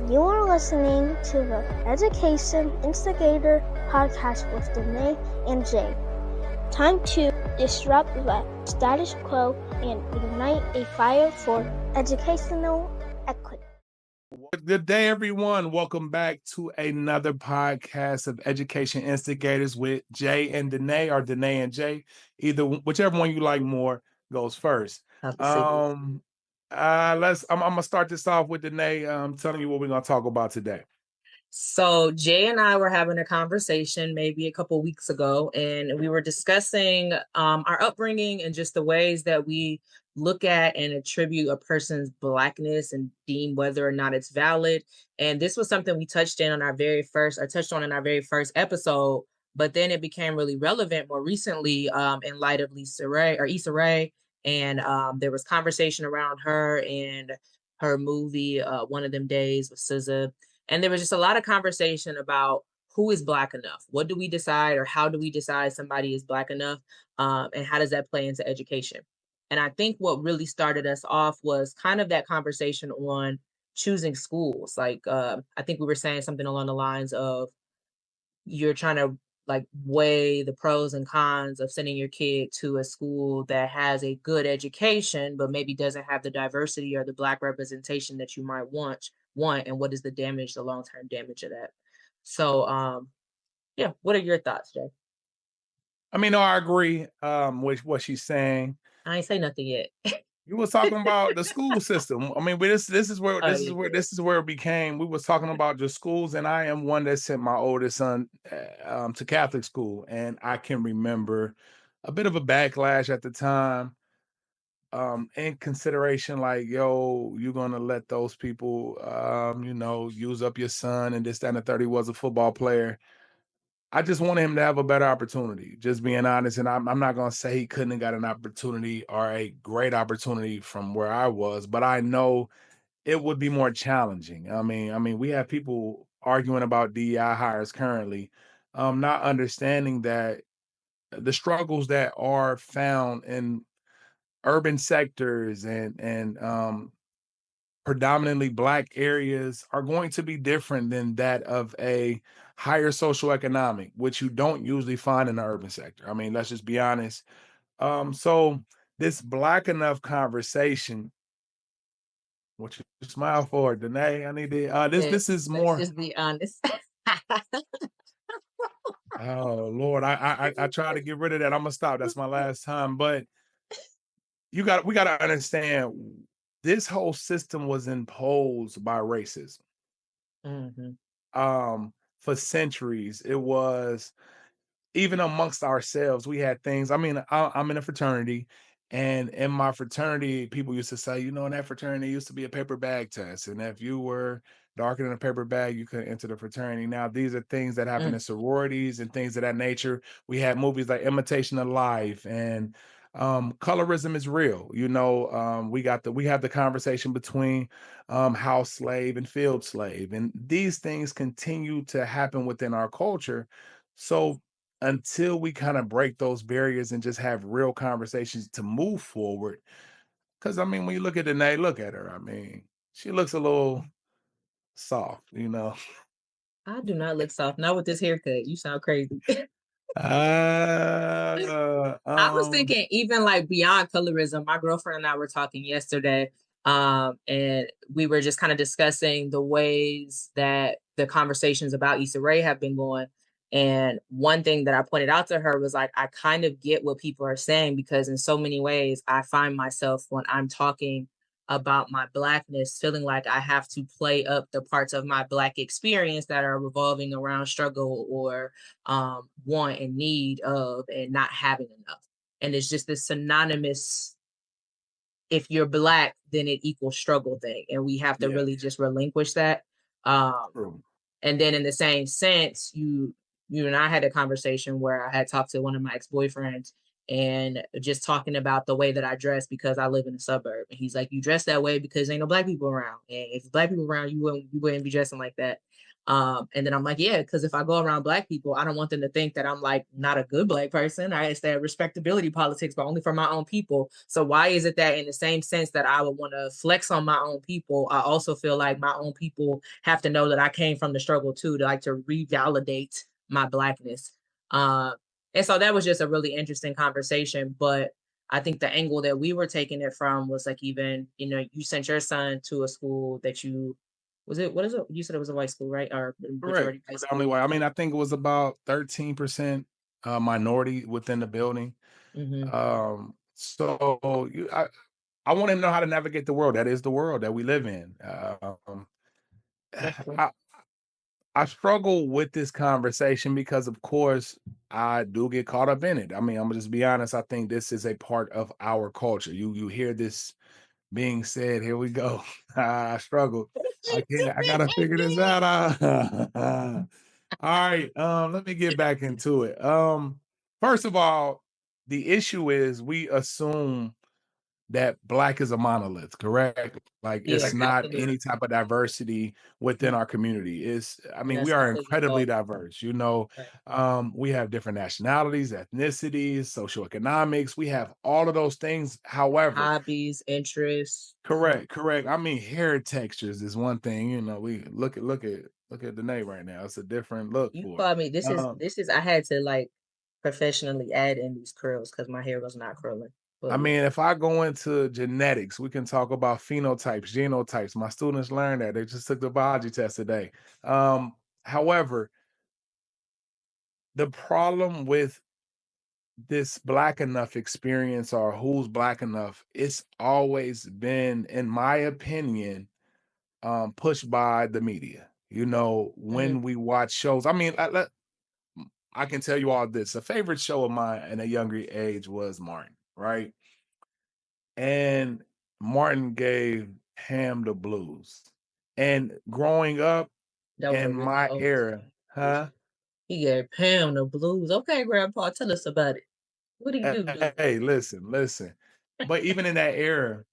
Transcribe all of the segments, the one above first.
You are listening to the Education Instigator podcast with Daneé and Jay. Time to disrupt the status quo and ignite a fire for educational equity. Good day, everyone. Welcome back to another podcast of Education Instigators with Jay and Daneé, or Daneé and Jay. Whichever one you like more goes first. I'm gonna start this off with Daneé telling you what we're gonna talk about today. So Jay and I were having a conversation maybe a couple weeks ago, and we were discussing our upbringing and just the ways that we look at and attribute a person's Blackness and deem whether or not it's valid. And this was something we touched on in our very first episode, but then it became really relevant more recently in light of Issa Rae, and there was conversation around her and her movie One of Them Days with SZA. And there was just a lot of conversation about who is Black enough. What do we decide, or how do we decide somebody is Black enough? And how does that play into education? And I think what really started us off was kind of that conversation on choosing schools. Like, I think we were saying something along the lines of you're trying to weigh the pros and cons of sending your kid to a school that has a good education, but maybe doesn't have the diversity or the Black representation that you might want, and what is the long-term damage of that. So yeah, what are your thoughts, Jay? I agree with what she's saying. I ain't say nothing yet. You was talking about the school system. This is where it became. We was talking about the schools, and I am one that sent my oldest son to Catholic school, and I can remember a bit of a backlash at the time. In consideration, like, yo, you're gonna let those people, use up your son, and this, that, and the third. He was a football player. I just wanted him to have a better opportunity, just being honest. And I'm not going to say he couldn't have got an opportunity or a great opportunity from where I was, but I know it would be more challenging. I mean, we have people arguing about DEI hires currently, not understanding that the struggles that are found in urban sectors and predominantly Black areas are going to be different than that of a higher socioeconomic, which you don't usually find in the urban sector. I mean, let's just be honest. So this Black enough conversation, what you smile for, Daneé? I need to. This is more. Let's just be honest. Oh Lord, I try to get rid of that. I'm gonna stop. That's my last time. But we got to understand, this whole system was imposed by racism. Mm-hmm. For centuries. It was, even amongst ourselves, we had things. I mean, I'm in a fraternity, and in my fraternity, people used to say, in that fraternity used to be a paper bag test, and if you were darker than a paper bag, you couldn't enter the fraternity. Now, these are things that happen in sororities and things of that nature. We had movies like Imitation of Life, and colorism is real. We have the conversation between house slave and field slave, and these things continue to happen within our culture. So until we kind of break those barriers and just have real conversations to move forward, because when you look at Daneé, look at her. She looks a little soft. I do not look soft, not with this haircut. You sound crazy. I was thinking even beyond colorism. My girlfriend and I were talking yesterday, and we were just kind of discussing the ways that the conversations about Issa Rae have been going. And one thing that I pointed out to her was I kind of get what people are saying, because in so many ways I find myself, when I'm talking about my Blackness, feeling like I have to play up the parts of my Black experience that are revolving around struggle or want and need of, and not having enough. And it's just this synonymous, if you're Black, then it equals struggle thing. And we have to really just relinquish that. And then in the same sense, you and I had a conversation where I had talked to one of my ex-boyfriends, and just talking about the way that I dress because I live in a suburb. And he's like, you dress that way because ain't no black people around. And if black people around, you wouldn't be dressing like that. And then I'm like, yeah, because if I go around black people, I don't want them to think that I'm like not a good black person. It's that respectability politics, but only for my own people. So why is it that in the same sense that I would want to flex on my own people, I also feel like my own people have to know that I came from the struggle too, to like to revalidate my blackness. And so that was just a really interesting conversation. But I think the angle that we were taking it from was like, even, you know, you sent your son to a school that what is it? You said it was a white school, right? Or Correct. majority white Predominantly school. white. I mean, I think it was about 13% minority within the building. Mm-hmm. So I want him to know how to navigate the world. That is the world that we live in. I, I struggle with this conversation because, of course, I do get caught up in it. I mean, I'm gonna just be honest. I think this is a part of our culture. You hear this being said. Here we go. I struggle. I can't. I gotta figure this out. All right. Let me get back into it. First of all, the issue is we assume that black is a monolith, correct? Like Yeah, it's not absolutely. any type of diversity within our community. I And mean, we that's are completely incredibly false. diverse, you know. Right. We have different nationalities, ethnicities, socioeconomics, we have all of those things. However, Hobbies, interests. correct. I mean, hair textures is one thing, you know. We look at Daneé right now. It's a different look You for called me. it. This is I had to like professionally add in these curls because my hair was not curling. I But yeah. mean, if I go into genetics, we can talk about phenotypes, genotypes. My students learn that. They just took the biology test today. However, the problem with this black enough experience or who's black enough, it's always been, in my opinion, pushed by the media. You know, Mhm. when we watch shows, I mean, I can tell you all this. A favorite show of mine in a younger age was Martin, right? And Martin gave Ham the blues. And growing up That was a in really my old era, song. huh? He gave Pam the blues. Okay, Grandpa, tell us about it. What did he do? Hey, listen. But even in that era,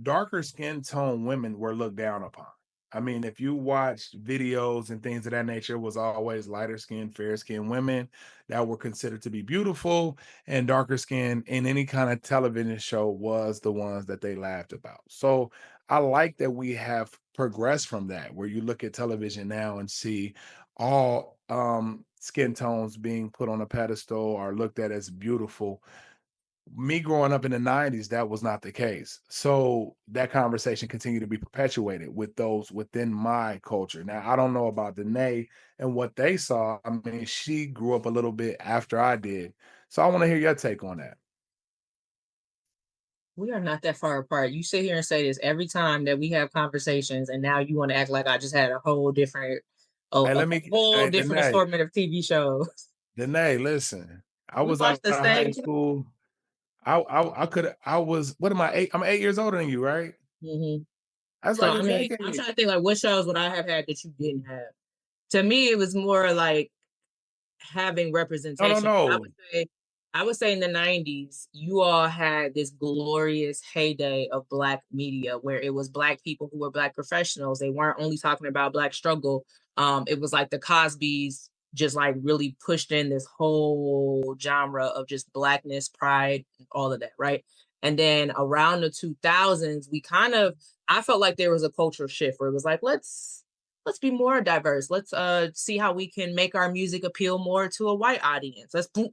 darker skin tone women were looked down upon. I mean, if you watched videos and things of that nature, it was always lighter skin, fair skin women that were considered to be beautiful, and darker skin in any kind of television show was the ones that they laughed about. So I like that we have progressed from that, where you look at television now and see all skin tones being put on a pedestal or looked at as beautiful. Me growing up in the 90s, that was not the case. So that conversation continued to be perpetuated with those within my culture. Now, I don't know about Daneé and what they saw. I mean, she grew up a little bit after I did. So I want to hear your take on that. We are not that far apart. You sit here and say this every time that we have conversations, and now you want to act like I just had a whole different, Hey, a whole hey, different Daneé, assortment of TV shows. listen. I We was out watched the of high same. school. I was, what am I, 8? I'm 8 years older than you, right? Mm-hmm. I was So like a I mean, I'm decade. trying to think like what shows would I have had that you didn't have? To me, it was more like having No, no, representation. no. I would say in the 90s, you all had this glorious heyday of black media where it was black people who were black professionals. They weren't only talking about black struggle. It was like the Cosbys just like really pushed in this whole genre of just blackness, pride, all of that, right? And then around the 2000s, I felt like there was a cultural shift where it was like, let's be more diverse. Let's see how we can make our music appeal more to a white audience. Let's boom,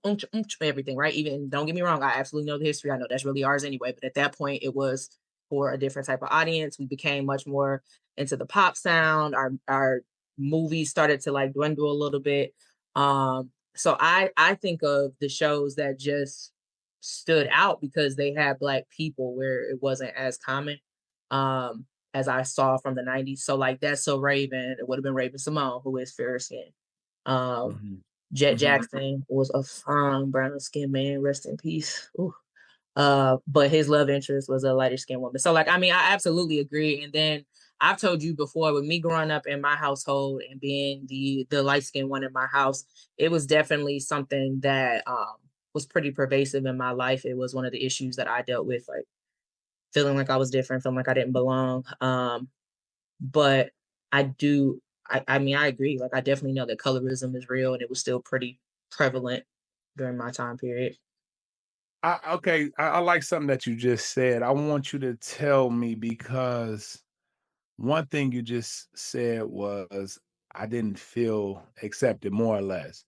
everything, right? Even don't get me wrong, I absolutely know the history. I know that's really ours anyway. But at that point, it was for a different type of audience. We became much more into the pop sound. Our movies started to like dwindle a little bit. So I think of the shows that just stood out because they had black people where it wasn't as common. As I saw from the 90s. So like That's So Raven, it would have been Raven Simone, who is fair skin. Um, Mhm. Jet Mhm. Jackson was a fine brown skinned man, rest in peace. Ooh. But his love interest was a lighter skinned woman. So like, I mean, I absolutely agree. And then I've told you before, with me growing up in my household and being the light skinned one in my house, it was definitely something that was pretty pervasive in my life. It was one of the issues that I dealt with, like feeling like I was different, feeling like I didn't belong. But I mean, I agree. Like, I definitely know that colorism is real, and it was still pretty prevalent during my time period. I like something that you just said. I want you to tell me, because one thing you just said was, I didn't feel accepted, more or less.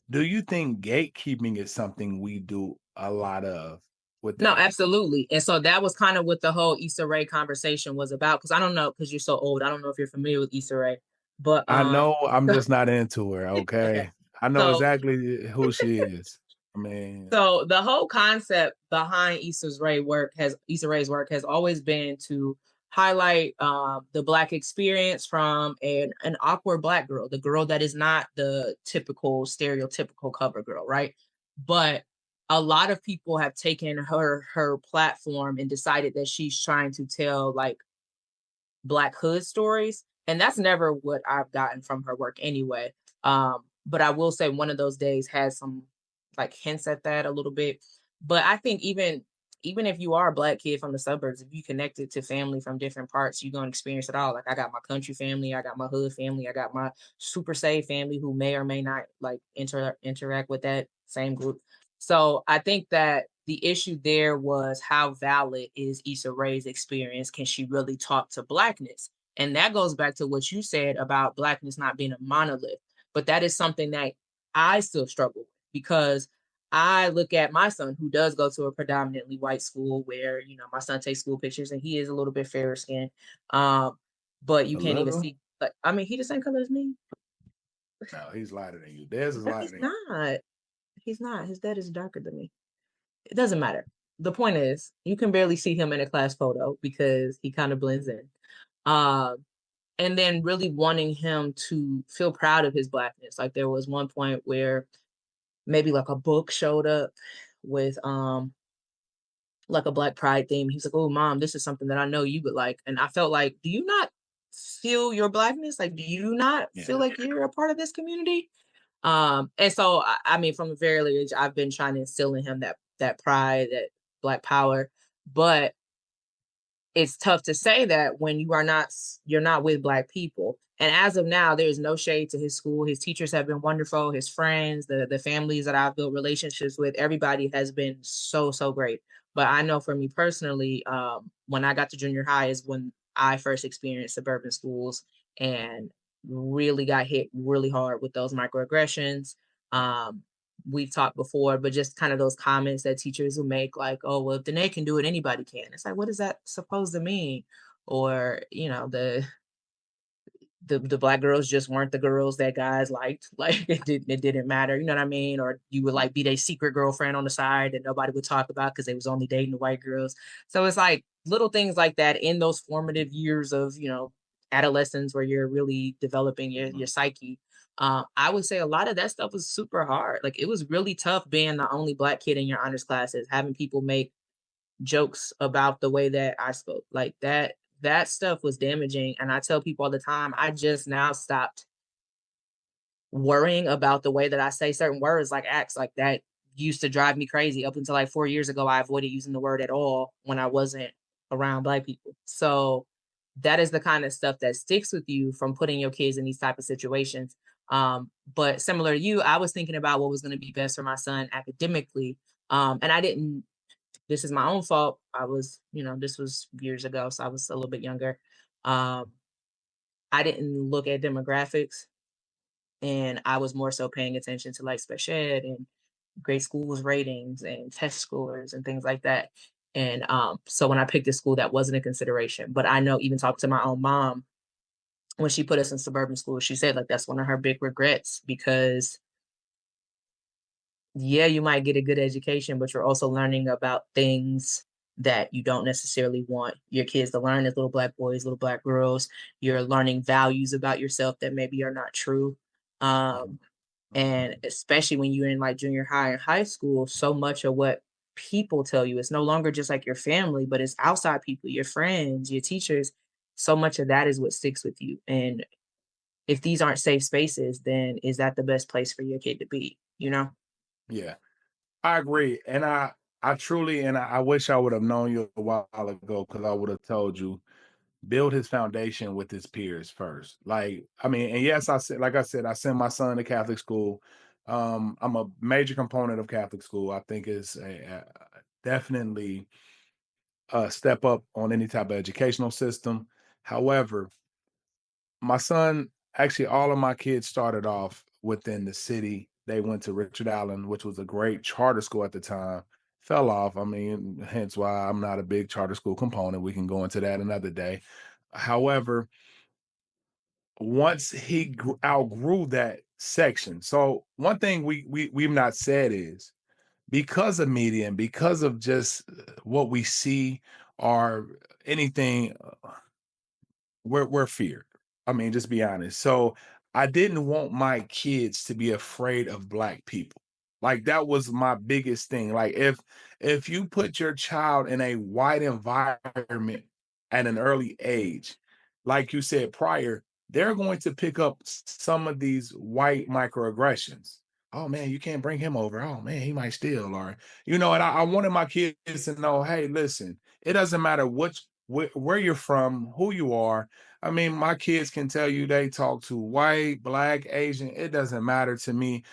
Do you think gatekeeping is something we do a lot of with No, that? absolutely. And so that was kind of what the whole Issa Rae conversation was about. Cause I don't know, because you're so old. I don't know if you're familiar with Issa Rae, but I know, I'm just not into her, okay. okay? I know So exactly who she is. I mean, So the whole concept behind Issa Rae's work has always been to highlight the Black experience from an awkward Black girl, the girl that is not the typical stereotypical cover girl, right? But a lot of people have taken her platform and decided that she's trying to tell like Black hood stories, and that's never what I've gotten from her work anyway. But I will say one of those days has some like hints at that a little bit. But I think even if you are a Black kid from the suburbs, if you connected to family from different parts, you're gonna experience it all. Like, I got my country family, I got my hood family, I got my super safe family who may or may not like interact with that same group. So I think that the issue there was, how valid is Issa Rae's experience? Can she really talk to Blackness? And that goes back to what you said about Blackness not being a monolith. But that is something that I still struggle with, because I look at my son, who does go to a predominantly white school, where, you know, my son takes school pictures and he is a little bit fairer skinned. But you a can't even little? see, like, I mean, he the same color as me. No, he's lighter than you. Dez is No, lighter he's than you. not. He's not. His dad is darker than me. It doesn't matter. The point is, you can barely see him in a class photo because he kind of blends in. Um, and then really wanting him to feel proud of his Blackness. Like, there was one point where maybe like a book showed up with like a Black pride theme. He's like, "Oh, mom, this is something that I know you would like." And I felt like, do you not feel your Blackness? Like, do you not feel Yeah. like you're a part of this community? And so I mean, from a very early age, I've been trying to instill in him that pride, that Black power. But it's tough to say that when you're not with Black people. And as of now, there's no shade to his school. His teachers have been wonderful. His friends, the families that I've built relationships with, everybody has been so great. But I know for me personally, when I got to junior high is when I first experienced suburban schools and really got hit really hard with those microaggressions. Um, we've talked before, but just kind of those comments that teachers will make, like, "Oh, well, if Daneé can do it, anybody can." It's like, what is that supposed to mean? Or, you know, the Black girls just weren't the girls that guys liked. Like, it didn't matter, you know what I mean? Or you would like be their secret girlfriend on the side that nobody would talk about because they was only dating the white girls. So it's like little things like that in those formative years of, you know, adolescence, where you're really developing your psyche. I would say a lot of that stuff was super hard. Like, it was really tough being the only Black kid in your honors classes, having people make jokes about the way that I spoke. Like, that stuff was damaging. And I tell people all the time, I just now stopped worrying about the way that I say certain words, like acts. Like, that used to drive me crazy. Up until like 4 years ago, I avoided using the word at all when I wasn't around Black people. So that is the kind of stuff that sticks with you from putting your kids in these type of situations. But similar to you, I was thinking about what was going to be best for my son academically. And I didn't, this is my own fault. I was, you know, this was years ago, so I was a little bit younger. Um, I didn't look at demographics, and I was more so paying attention to like special ed and grade schools ratings and test scores and things like that. And so when I picked a school, that wasn't a consideration. But I know, even talking to my own mom, when she put us in suburban schools, she said like that's one of her big regrets, because yeah, you might get a good education, but you're also learning about things that you don't necessarily want your kids to learn, as little Black boys, little Black girls. You're learning values about yourself that maybe are not true. Mhm. And especially when you're in like junior high and high school, so much of what people tell you, it's no longer just like your family, but it's outside people, your friends, your teachers. So much of that is what sticks with you. And if these aren't safe spaces, then is that the best place for your kid to be, you know? Yeah. I agree. And I truly, and I wish I would have known you a while ago, because I would have told you, build his foundation with his peers first. Like, I mean, and yes, I said, like I said, I sent my son to Catholic school. I'm a major component of Catholic school. I think it's definitely a step up on any type of educational system. However, my son, actually, all of my kids started off within the city. They went to Richard Allen, which was a great charter school at the time. Fell off. I mean, hence why I'm not a big charter school component. We can go into that another day. However, once he outgrew that section. So one thing we've not said is, because of media and because of just what we see or anything, we're feared. I mean, just be honest. So I didn't want my kids to be afraid of Black people. Like, that was my biggest thing. Like, if you put your child in a white environment at an early age, like you said prior, they're going to pick up some of these white microaggressions. Oh man, you can't bring him over. Oh man, he might steal, or and I wanted my kids to know, hey, listen, it doesn't matter where you're from, who you are. I mean, my kids can tell you they talk to white, Black, Asian. It doesn't matter to me.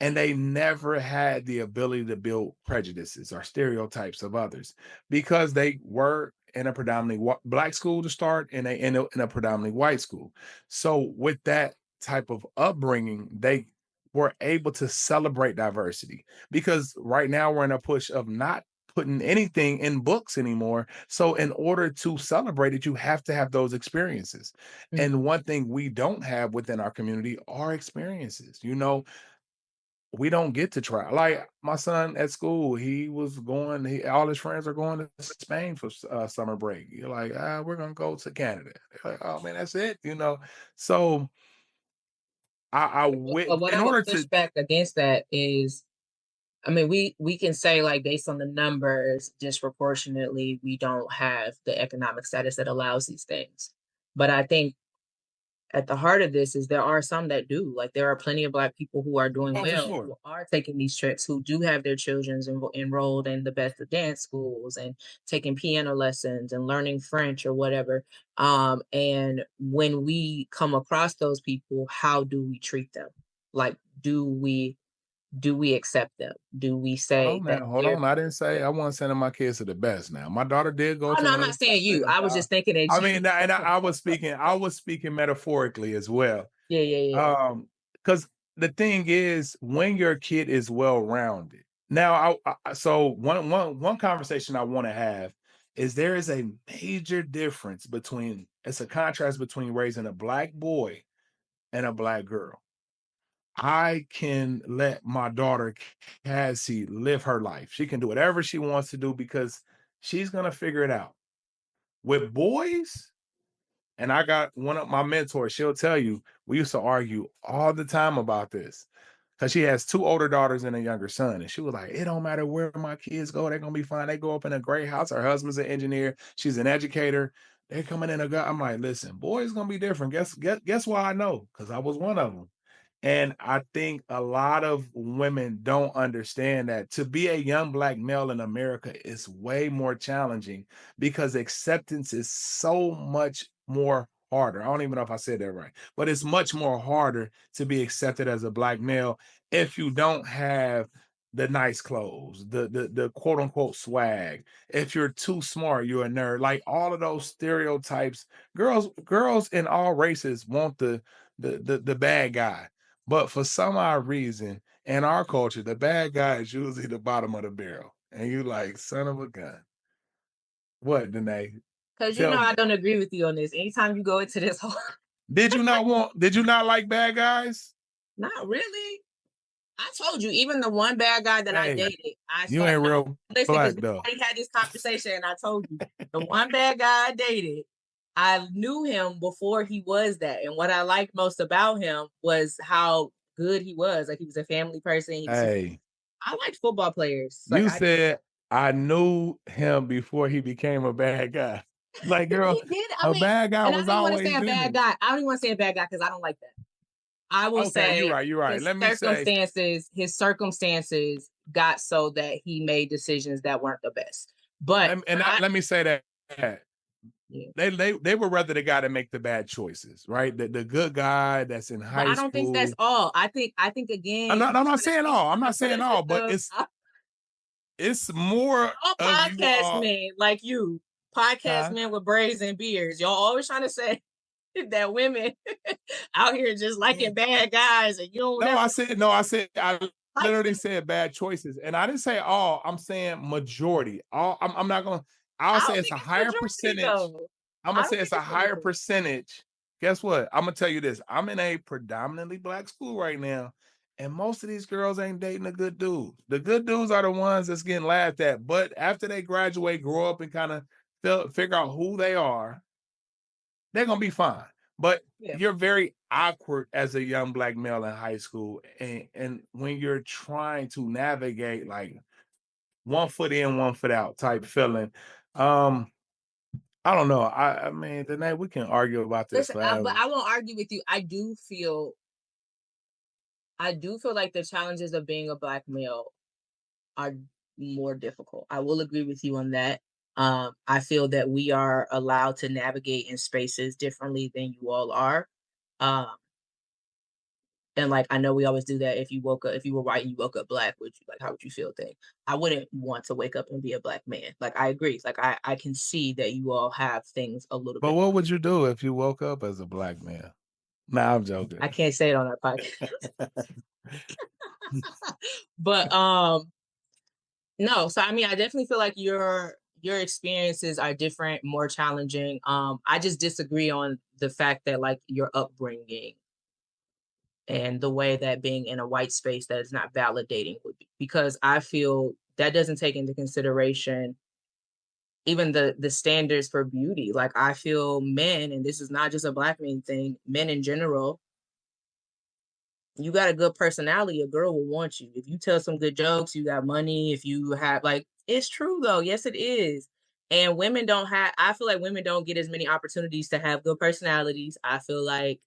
And they never had the ability to build prejudices or stereotypes of others, because they were in a predominantly Black school to start, and in a predominantly white school. So with that type of upbringing, they were able to celebrate diversity, because right now we're in a push of not putting anything in books anymore. So in order to celebrate it, you have to have those experiences. And one thing we don't have within our community are experiences. We don't get to try. Like, my son at school, he was going. All his friends are going to Spain for summer break. You're like, we're gonna go to Canada. They're like, oh man, that's it. So I But went what in I would order push to. back against that is, I mean, we can say, like, based on the numbers, disproportionately, we don't have the economic status that allows these things. But I think at the heart of this is there are some that do. Like, there are plenty of Black people who are doing Oh, for well, sure. who are taking these trips, who do have their children enrolled in the best of dance schools and taking piano lessons and learning French or whatever. And when we come across those people, how do we treat them? Like, do we accept them? Do we Hold say on that now. Hold they're on. I didn't say I wasn't sending my kids to the best. Now, my daughter did go Oh to no, I'm one of not the saying you. best. I was just thinking in I mean, general. and I was speaking. I was speaking metaphorically as well. Yeah. Because the thing is, when your kid is well rounded. Now, so one conversation I want to have is, there is a major difference between. It's a contrast between raising a Black boy and a Black girl. I can let my daughter Cassie live her life. She can do whatever she wants to do, because she's gonna figure it out. With boys, and I got one of my mentors, she'll tell you, we used to argue all the time about this, because she has two older daughters and a younger son. And she was like, it don't matter where my kids go, they're gonna be fine. They go up in a great house. Her husband's an engineer, she's an educator. They're coming in a gut. I'm like, listen, boys gonna be different. Guess why I know? Because I was one of them. And I think a lot of women don't understand that to be a young Black male in America is way more challenging, because acceptance is so much more harder. I don't even know if I said that right, but it's much more harder to be accepted as a Black male if you don't have the nice clothes, the quote unquote swag. If you're too smart, you're a nerd. Like, all of those stereotypes. Girls in all races want the bad guy. But for some odd reason, in our culture, the bad guy is usually the bottom of the barrel. And you like, son of a gun. What, Daneé? Because Tell me. I don't agree with you on this. Anytime you go into this whole Did you not like bad guys? not really. I told you, even the one bad guy that I Hey, dated, I you started ain't real listen, because Black we though. already had this conversation, and I told you the one bad guy I dated, I knew him before he was that. And what I liked most about him was how good he was. Like, he was a family person. Hey, I liked football players. Like, you said I knew him before he became a bad guy. Like, girl, he did. I a mean, bad guy and I was don't want to say always a in bad it. guy. I don't even want to say a bad guy because I don't like that. I will Okay, you're say right. You're right. his Let me say, circumstances got so that he made decisions that weren't the best. But let me say that. Yeah. They would rather the guy that make the bad choices, right? The good guy that's in high school. I don't think that's all. I think again. I'm not saying all. I'm not saying all, but it's more all of podcast men like you, men with braids and beards. Y'all always trying to say that women out here just liking bad guys, and you don't. I literally said bad choices, and I didn't say all. I'm saying majority. All. I'm not gonna. I'll say it's a higher percentage. I'm gonna say it's a higher percentage. Guess what? I'm gonna tell you this. I'm in a predominantly black school right now, and most of these girls ain't dating a good dude. The good dudes are the ones that's getting laughed at. But after they graduate, grow up, and kind of figure out who they are, they're gonna be fine. But you're very awkward as a young black male in high school, and when you're trying to navigate like 1 foot in, 1 foot out type feeling. I don't know. I mean, Daneé, we can argue about this forever. But I won't argue with you. I do feel like the challenges of being a black male are more difficult. I will agree with you on that. I feel that we are allowed to navigate in spaces differently than you all are. And like, I know we always do that. If you were white and you woke up black, how would you feel thing? I wouldn't want to wake up and be a black man. Like, I agree. Like, I can see that you all have things a little bit. But what would you do if you woke up as a black man? Nah, I'm joking. I can't say it on our podcast. But, no. So, I mean, I definitely feel like your experiences are different, more challenging. I just disagree on the fact that like your upbringing and the way that being in a white space that is not validating would be, because I feel that doesn't take into consideration even the standards for beauty. Like, I feel men, and this is not just a black man thing, men in general, you got a good personality, a girl will want you. If you tell some good jokes, you got money, if you have, like, it's true though. Yes, it is. And I feel like women don't get as many opportunities to have good personalities. I feel like,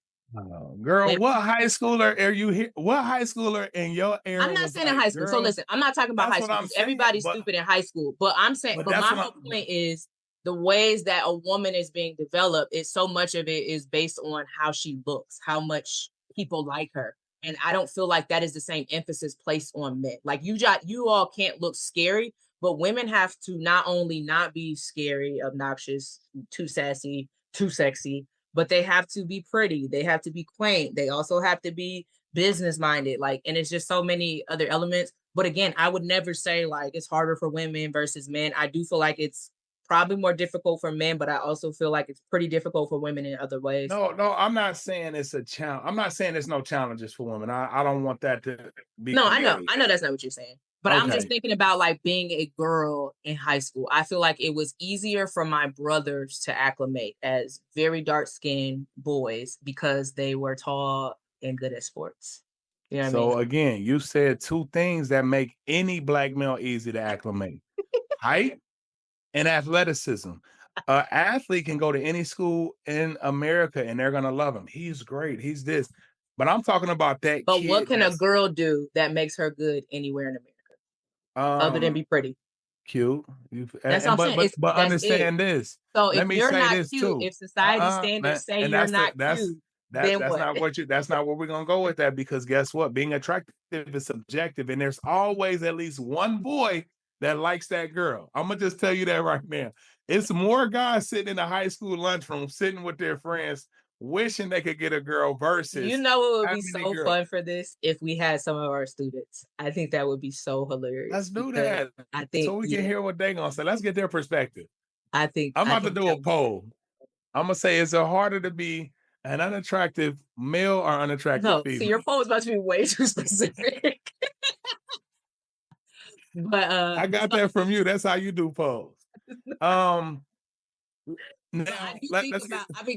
girl, what high schooler are you here? What high schooler in your era? I'm not saying in high school. So listen, I'm not talking about high school. Everybody's stupid in high school. But I'm saying, but my whole point is the ways that a woman is being developed, so much of it is based on how she looks, how much people like her. And I don't feel like that is the same emphasis placed on men. Like, you all can't look scary, but women have to not only not be scary, obnoxious, too sassy, too sexy, but they have to be pretty. They have to be quaint. They also have to be business minded. Like, and it's just so many other elements. But again, I would never say like it's harder for women versus men. I do feel like it's probably more difficult for men, but I also feel like it's pretty difficult for women in other ways. No, I'm not saying it's a challenge. I'm not saying there's no challenges for women. I don't want that to be. No, I know that's not what you're saying. But okay. I'm just thinking about like being a girl in high school. I feel like it was easier for my brothers to acclimate as very dark-skinned boys because they were tall and good at sports. You know what I mean? Again, you said two things that make any black male easy to acclimate: height and athleticism. An athlete can go to any school in America and they're gonna love him. He's great. He's this. But I'm talking about that. But what can a girl do that makes her good anywhere in America? Other than be pretty. Cute. That's what I'm saying. But understand this. So if you're not cute, if society standards say you're not cute, that's not where we're gonna go with that, because guess what? Being attractive is subjective, and there's always at least one boy that likes that girl. I'm gonna just tell you that right now. It's more guys sitting in the high school lunchroom, sitting with their friends, wishing they could get a girl versus. You know what would be so fun for this if we had some of our students. I think that would be so hilarious. Let's do that. I think so we can hear what they're gonna say. Let's get their perspective. I'm about to do a poll. I'm gonna say, is it harder to be an unattractive male or unattractive female? So your poll is about to be way too specific. But I got that from you. That's how you do polls. Now,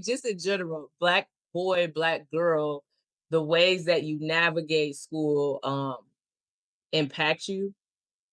just in general, black boy, black girl, the ways that you navigate school impact you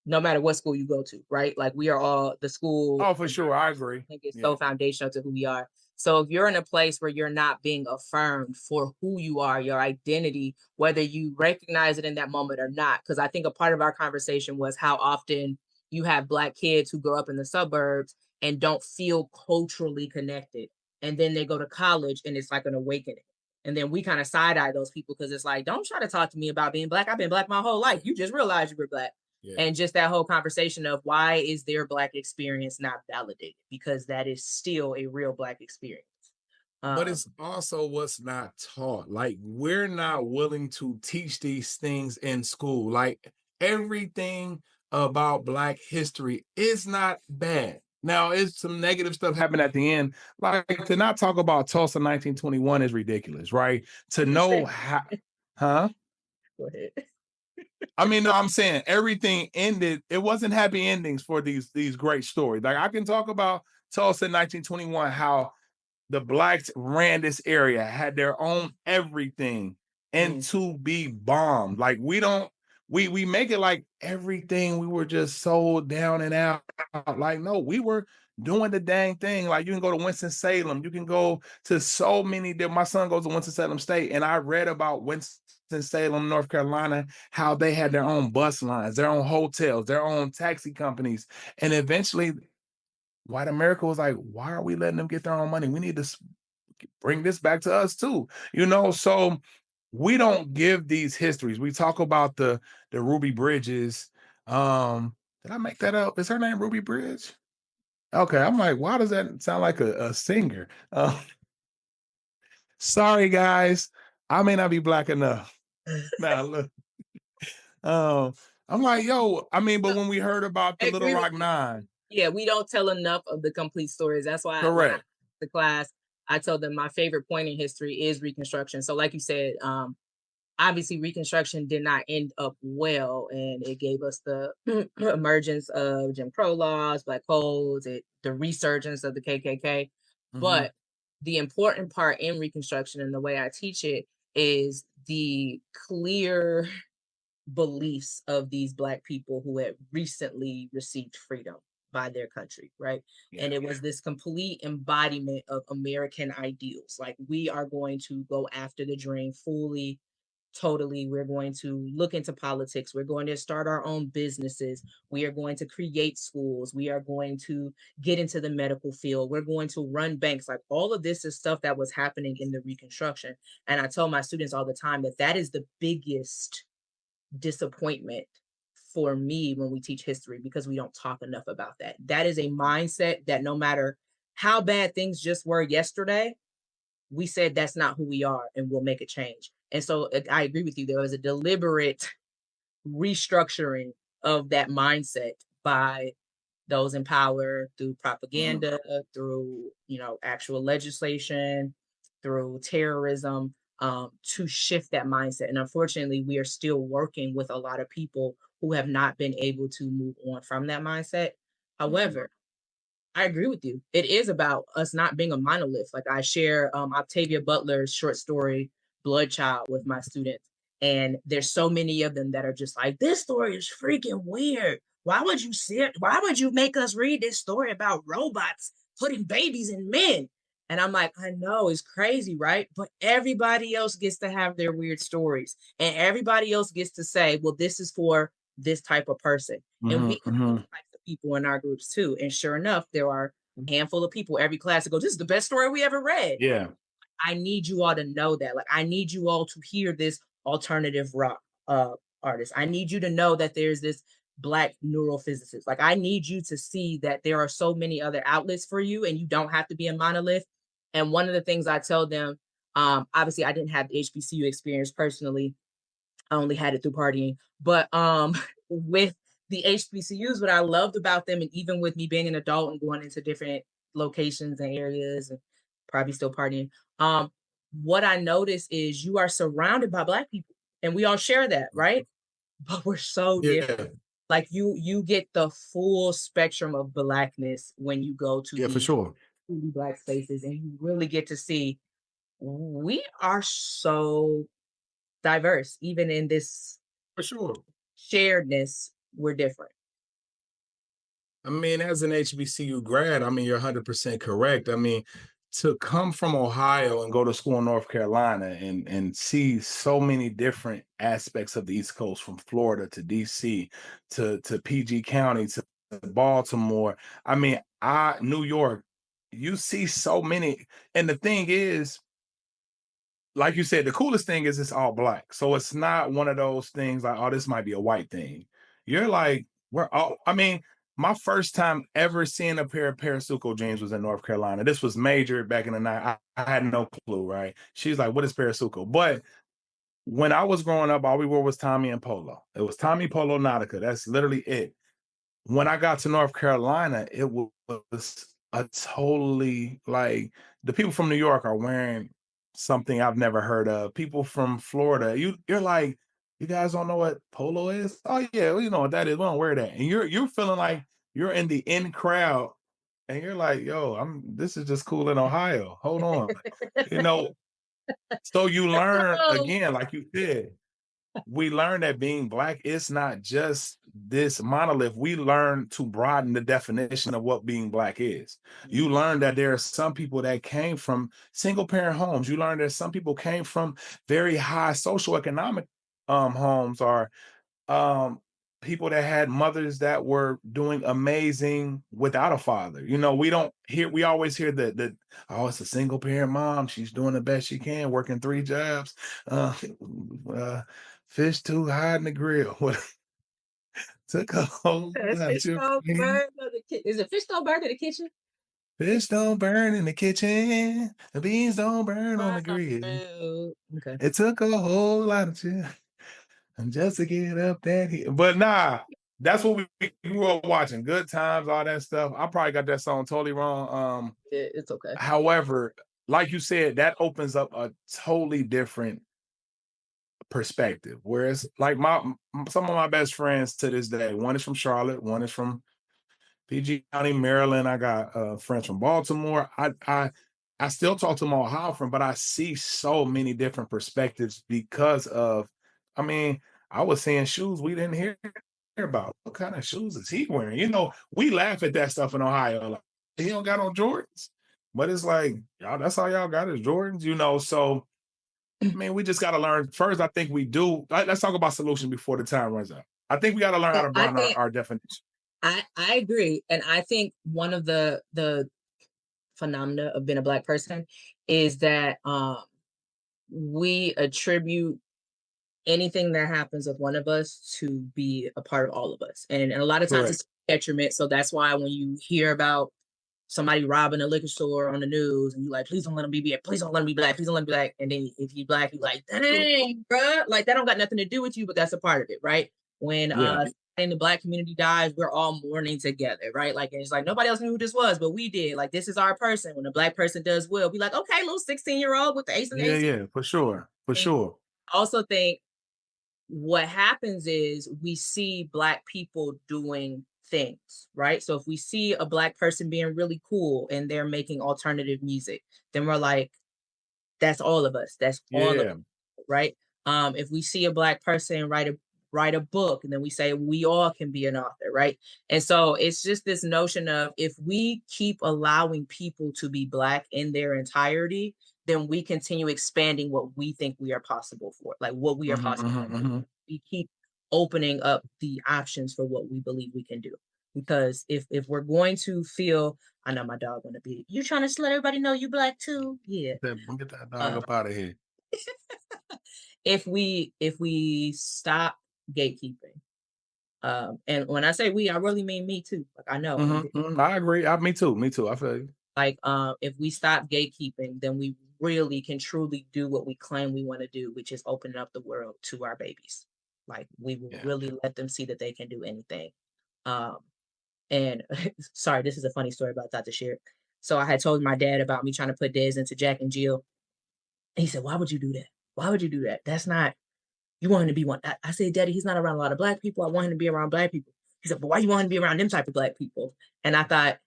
no matter what school you go to, right? Like, we are all the school. Oh, for sure. I agree. I think it's so foundational to who we are. So if you're in a place where you're not being affirmed for who you are, your identity, whether you recognize it in that moment or not, because I think a part of our conversation was how often you have Black kids who grow up in the suburbs and don't feel culturally connected. And then they go to college and it's like an awakening. And then we kind of side eye those people because it's like, don't try to talk to me about being Black. I've been Black my whole life. You just realized you were Black. Yeah. And just that whole conversation of why is their Black experience not validated? Because that is still a real Black experience. But it's also what's not taught. Like, we're not willing to teach these things in school. Like, everything about Black history is not bad. Now, it's some negative stuff happened at the end. Like, to not talk about Tulsa 1921 is ridiculous, right? To know how, huh? Go ahead. I mean, no, I'm saying everything ended. It wasn't happy endings for these great stories. Like, I can talk about Tulsa 1921, how the Blacks ran this area, had their own everything, and to be bombed. Like, we make it like everything, we were just so down and out. Like, no, we were doing the dang thing. Like, you can go to Winston-Salem, you can go to so many. My son goes to Winston-Salem State, and I read about Winston-Salem, North Carolina, how they had their own bus lines, their own hotels, their own taxi companies, and eventually white America was like, why are we letting them get their own money? We need to bring this back to us too, So we don't give these histories. We talk about the Ruby Bridges. Did I make that up? Is her name Ruby Bridge? Okay, I'm like, why does that sound like a singer? Sorry, guys, I may not be Black enough. Now look, I'm like, yo, I mean, but when we heard about the Little Rock Nine. Yeah, we don't tell enough of the complete stories. That's why Correct. The class, I told them my favorite point in history is Reconstruction. So like you said, obviously Reconstruction did not end up well, and it gave us the emergence of Jim Crow laws, Black codes, the resurgence of the KKK. Mm-hmm. But the important part in Reconstruction and the way I teach it is the clear beliefs of these Black people who had recently received freedom by their country, right? Yeah, and it was this complete embodiment of American ideals. Like, we are going to go after the dream fully, totally. We're going to look into politics. We're going to start our own businesses. We are going to create schools. We are going to get into the medical field. We're going to run banks. Like, all of this is stuff that was happening in the Reconstruction. And I tell my students all the time that is the biggest disappointment for me when we teach history, because we don't talk enough about that. That is a mindset that no matter how bad things just were yesterday, we said that's not who we are and we'll make a change. And so I agree with you. There was a deliberate restructuring of that mindset by those in power through propaganda, through, actual legislation, through terrorism, to shift that mindset. And unfortunately, we are still working with a lot of people who have not been able to move on from that mindset. However, I agree with you. It is about us not being a monolith. Like, I share Octavia Butler's short story, Blood Child, with my students. And there's so many of them that are just like, this story is freaking weird. Why would you make us read this story about robots putting babies in men? And I'm like, I know, it's crazy, right? But everybody else gets to have their weird stories. And everybody else gets to say, well, this is for this type of person. And we types of people in our groups too. And sure enough, there are a handful of people every class that go, this is the best story we ever read. Yeah. I need you all to know that. Like, I need you all to hear this alternative rock artist. I need you to know that there's this Black neurophysicist. Like, I need you to see that there are so many other outlets for you and you don't have to be a monolith. And one of the things I tell them, obviously I didn't have the HBCU experience personally. I only had it through partying. But with the HBCUs, what I loved about them, and even with me being an adult and going into different locations and areas and probably still partying, what I noticed is you are surrounded by Black people, and we all share that, right? But we're so different. Like, you get the full spectrum of Blackness when you go to for sure truly Black spaces, and you really get to see we are so diverse. Even in this for sure sharedness, we're different. I mean, as an HBCU grad, I mean, you're 100% correct. I mean, to come from Ohio and go to school in North Carolina and see so many different aspects of the East Coast, from Florida to DC to PG County to Baltimore. I mean, New York, you see so many. And the thing is, like you said, the coolest thing is it's all black. So it's not one of those things like, oh, this might be a white thing. You're like, we're all, I mean, my first time ever seeing a pair of Parasuco jeans was in North Carolina. This was major back in the night. I had no clue, right? She's like, what is Parasuco? But when I was growing up, all we wore was Tommy and Polo. It was Tommy Polo Nautica. That's literally it. When I got to North Carolina, it was a totally, like, the people from New York are wearing something I've never heard of. People from Florida, you're like, you guys don't know what polo is? Oh yeah, well, you know what that is. We don't wear that. And you're feeling like you're in the in crowd, and you're like, yo, this is just cool in Ohio. Hold on. You know, so you learn again, like you said, we learn that being black is not just this monolith. We learn to broaden the definition of what being black is. You learn that there are some people that came from single parent homes. You learn that some people came from very high socioeconomic homes, or people that had mothers that were doing amazing without a father. You know, we always hear that, oh, it's a single parent mom. She's doing the best she can, working 3 jobs. Fish too hot in the grill. Took a whole Fish don't burn is it fish don't burn in the kitchen? Fish don't burn in the kitchen. The beans don't burn on the grill. Okay. It took a whole lot of chill and just to get up that hill. But nah, that's what we grew up watching. Good Times, all that stuff. I probably got that song totally wrong. It's okay. However, like you said, that opens up a totally different perspective. Whereas, like, some of my best friends to this day, one is from Charlotte, one is from PG County, Maryland. I got friends from Baltimore. I still talk to them all Ohio from, but I see so many different perspectives because of, I mean, I was seeing shoes we didn't hear about. What kind of shoes is he wearing? You know, we laugh at that stuff in Ohio. Like, he don't got on Jordans. But it's like, y'all, that's all y'all got is Jordans, you know. So I mean, we just got to learn. First, I think we do. Let's talk about solution before the time runs out. I think we got to learn how to broaden our definition. I agree. And I think one of the phenomena of being a Black person is that we attribute anything that happens with one of us to be a part of all of us. And a lot of times it's detriment. So that's why when you hear about somebody robbing a liquor store on the news and you like, please don't let them be black, please don't let them be black, please don't let them be black. And then if you black, you like, dang, bro, like that don't got nothing to do with you, but that's a part of it, right? When in the Black community dies, we're all mourning together, right? Like, it's like nobody else knew who this was, but we did. Like, this is our person. When a Black person does well, be like, okay, little 16-year-old with the ace and ace. Yeah, for sure. I also think what happens is we see Black people doing things, right? So if we see a Black person being really cool and they're making alternative music, then we're like, that's all of us. That's all of us, right? If we see a Black person write a book, and then we say we all can be an author, right? And so it's just this notion of, if we keep allowing people to be Black in their entirety, then we continue expanding what we think we are possible for, like what we are possible for. We keep opening up the options for what we believe we can do. Because if we're going to feel, I know my dog gonna be, you trying to let everybody know you Black too? Yeah. Get that dog up out of here. If we stop gatekeeping, and when I say we, I really mean me too. Like, I know. I agree. Me too. I feel you. Like, if we stop gatekeeping, then we really can truly do what we claim we want to do, which is opening up the world to our babies. Like, we will really let them see that they can do anything. And sorry, this is a funny story about that to share. So I had told my dad about me trying to put Dez into Jack and Jill. And he said, why would you do that? Why would you do that? That's not, you want him to be one. I said, Daddy, he's not around a lot of Black people. I want him to be around Black people. He said, but why you want him to be around them type of Black people? And I thought,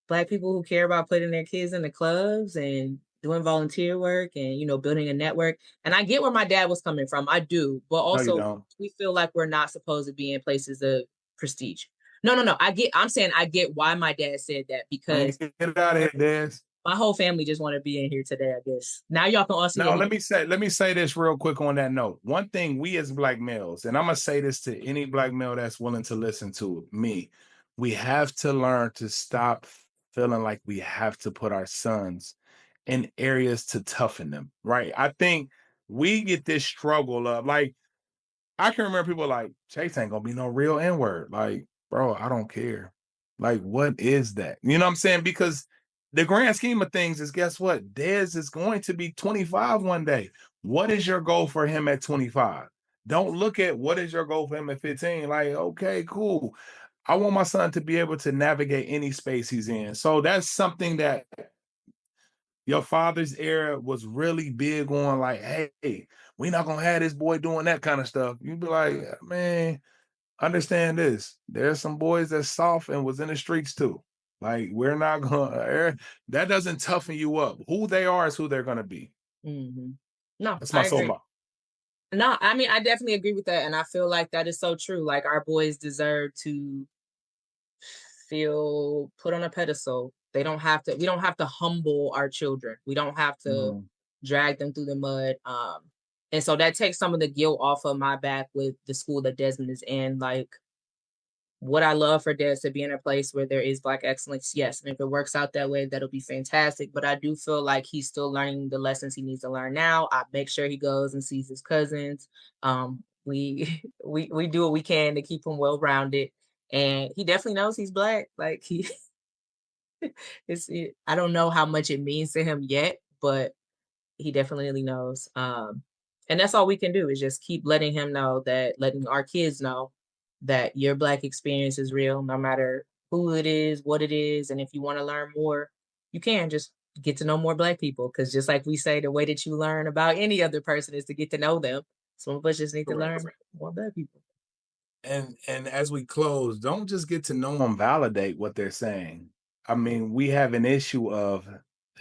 Black people who care about putting their kids in the clubs and doing volunteer work and, you know, building a network. And I get where my dad was coming from. I do. But also, we feel like we're not supposed to be in places of prestige. No. I'm saying I get why my dad said that, because get it out of here, Des. my whole family just want to be in here today, I guess. Now y'all can also. Now, let me say this real quick on that note. One thing we as Black males, and I'm gonna say this to any Black male that's willing to listen to me, we have to learn to stop feeling like we have to put our sons in areas to toughen them, right? I think we get this struggle of, like, I can remember people like, Chase ain't gonna be no real N-word. Like, bro, I don't care. Like, what is that? You know what I'm saying? Because the grand scheme of things is, guess what? Dez is going to be 25 one day. What is your goal for him at 25? Don't look at what is your goal for him at 15. Like, okay, cool. I want my son to be able to navigate any space he's in. So that's something that your father's era was really big on, like, hey, we're not gonna have this boy doing that kind of stuff. You'd be like, man, understand this. There's some boys that's soft and was in the streets too. Like, we're not gonna, that doesn't toughen you up. Who they are is who they're gonna be. Mm-hmm. No, that's my soapbox. No, I mean, I definitely agree with that. And I feel like that is so true. Like, our boys deserve to feel put on a pedestal. We don't have to humble our children. We don't have to drag them through the mud. And so that takes some of the guilt off of my back with the school that Dezmond is in. Like, what I love for Des to be in a place where there is Black excellence, yes. And if it works out that way, that'll be fantastic. But I do feel like he's still learning the lessons he needs to learn now. I make sure he goes and sees his cousins. We do what we can to keep him well-rounded. And he definitely knows he's Black. Like, I don't know how much it means to him yet, but he definitely knows. And that's all we can do, is just keep letting him know, letting our kids know that your Black experience is real, no matter who it is, what it is. And if you want to learn more, you can just get to know more Black people. Because just like we say, the way that you learn about any other person is to get to know them. Some of us just need to learn more Black people. And as we close, don't just get to know them, validate what they're saying. I mean, we have an issue of,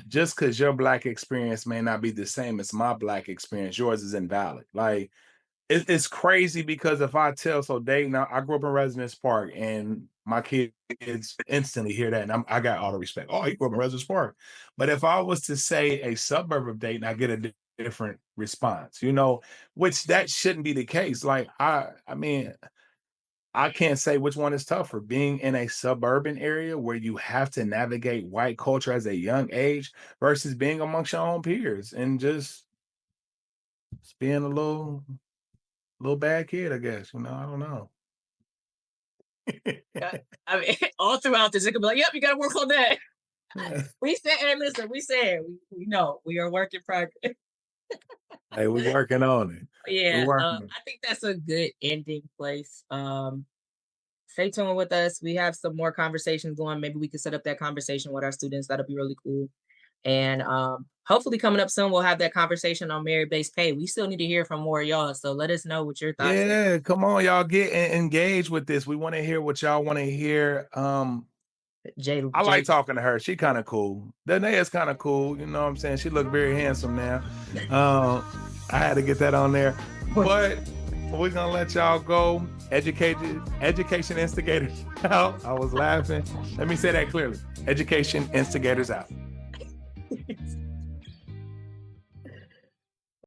just because your Black experience may not be the same as my Black experience, yours is invalid. Like, it's crazy, because if I tell, so Dayton, I grew up in Residence Park, and my kids instantly hear that, and I got all the respect. Oh, he grew up in Residence Park. But if I was to say a suburb of Dayton, I get a different response, which that shouldn't be the case. Like, I mean, I can't say which one is tougher, being in a suburban area where you have to navigate white culture as a young age versus being amongst your own peers and just being a little bad kid, I guess. I don't know. I mean, all throughout this, it could be like, yep, you got to work on that. We said, we know we are work in progress. Hey, we're working on it. Yeah, I think that's a good ending place. Stay tuned with us. We have some more conversations going. Maybe we could set up that conversation with our students. That'll be really cool. And hopefully coming up soon, we'll have that conversation on merit-based pay. We still need to hear from more of y'all. So let us know what your thoughts are. Yeah, come on, y'all, get engaged with this. We want to hear what y'all want to hear. Jay, I like talking to her. She kind of cool. Daneé is kind of cool. You know what I'm saying? She look very handsome now. I had to get that on there. But we're going to let y'all go. Education Instigators out. I was laughing. Let me say that clearly. Education Instigators out.